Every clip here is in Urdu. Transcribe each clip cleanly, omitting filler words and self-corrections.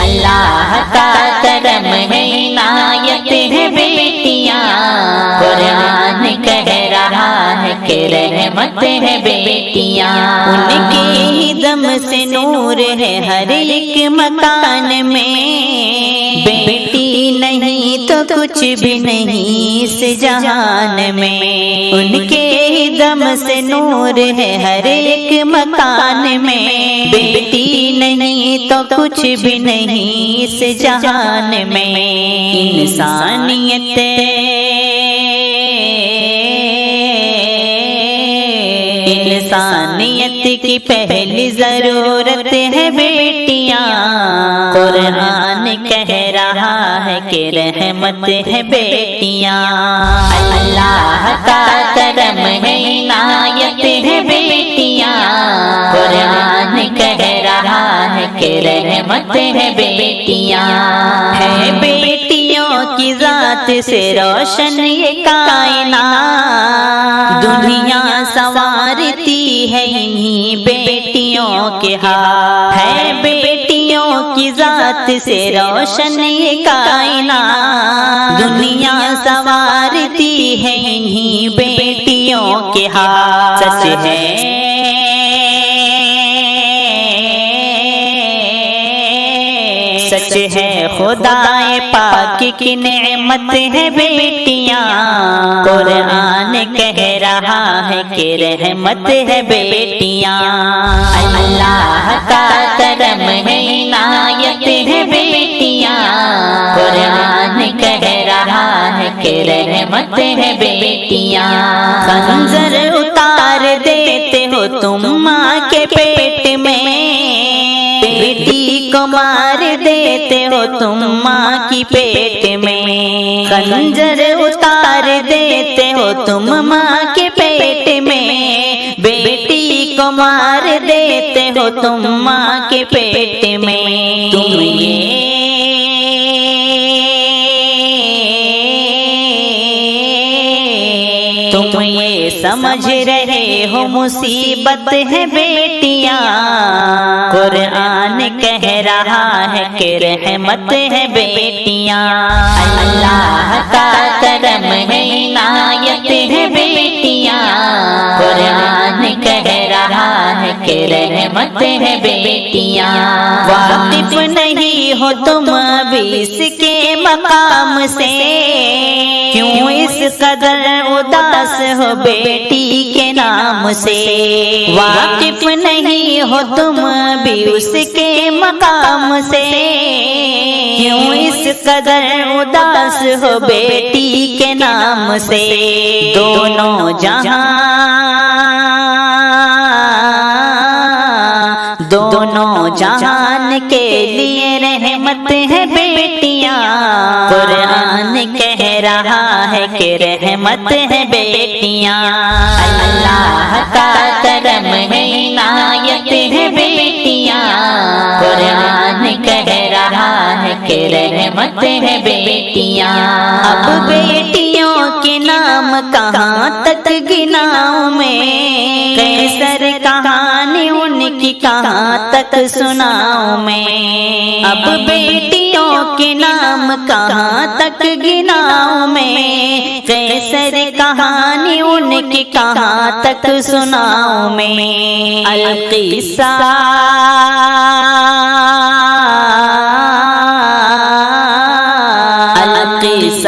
اللہ کا کرم ہے عنایت ہے بیٹیاں، قرآن کہہ رہا ہے کہ رحمت ہے بیٹیاں، ان کے دم سے نور ہے ہر ایک مکان میں، بیٹی نہیں تو کچھ بھی نہیں اس جہان میں، ان کے دم سے نور ہے ہر ایک مکان میں، بیٹی نہیں تو کچھ بھی نہیں اس جہان میں، انسانیت کی پہلی ضرورت ہے بیٹیاں، قرآن کہہ رہا ہے کہ رحمت ہے بیٹیاں، اللہ کا کرم ہے عنایت ہے بیٹیاں، قرآن کہہ رہا ہے کہ رحمت ہے بیٹیاں، ہے بیٹیوں کی ذات سے روشن یہ کائنات، دنیا سنوارتی ہے انہی بیٹیوں کے ہاتھ، ہے بیٹیوں کی ذات سے روشن یہ کائنات، دنیا سنوارتی ہے انہی بیٹیوں کے ہاتھ، سچ ہے سچ ہے خدائے پاک کی نعمت ہے بیٹیاں، قرآن کہہ رہا ہے کہ رحمت ہے بیٹیاں، اللہ کا کرم ہے عنایت ہے بیٹیاں، قرآن کہہ رہا ہے کہ رحمت ہے بیٹیاں، خنجر اتار دیتے ہو تم ماں کے پیٹ میں، بیٹی کو مار دیتے ہو تم ماں کی پیٹ میں، خنجر اتار دیتے ہو تم ماں کے پیٹ میں، بیٹی کو مار دیتے ہو تم ماں کے پیٹ میں، تم یہ سمجھ رہے ہو مصیبت ہے بیٹیاں، قرآن کہہ رہا ہے کہ رحمت ہے بیٹیاں، اللہ کا کرم ہے عنایت ہے بیٹیاں، قرآن کہہ رہا ہے کہ رحمت ہے بیٹیاں، واقف نہیں ہو تم ابھی اس کے مقام سے، کیوں اس قدر اداس ہو بیٹی کے نام سے، واقف نہیں ہو تم بھی اس کے مقام سے، کیوں اس قدر اداس ہو بیٹی کے نام سے، دونوں جہان کے لیے رحمت ہے بیٹیاں، قرآن کہہ رہا ہے کہ رحمت ہے بیٹیاں، اللہ کا کرم ہے عنایت ہے بیٹیاں، قرآن کہہ رہا ہے کہ رحمت ہے بیٹیاں، اب بیٹیوں کے نام کہاں تک گناؤں میں، قیصر کہانی ان کی کہاں تک سناؤں میں، اب بیٹیوں کے نام کہاں تک گناؤں میں، قیصر کہانی ان کی کہاں تک سناؤں میں، القصہ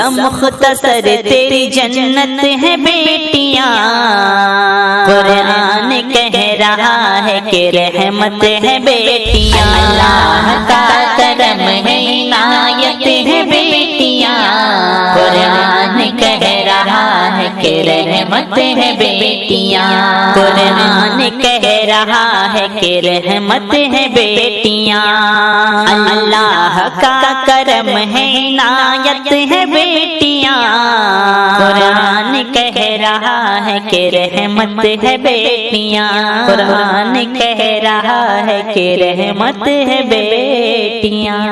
مختصر تیری جنت ہے بیٹیاں، قرآن کہہ رہا ہے کہ رحمت ہے بیٹیاں، اللہ کا کرم ہے عنایت ہے بیٹیاں، قرآن کہہ رہا ہے کہ رحمت ہے بیٹیاں، قرآن کہہ رہا ہے کہ رحمت ہے بیٹیاں، اللہ کا کرم ہے عنایت ہے بیٹیاں، قرآن کہہ رہا ہے کہ رحمت ہے بیٹیاں، قرآن کہہ رہا ہے کہ رحمت ہے بیٹیاں۔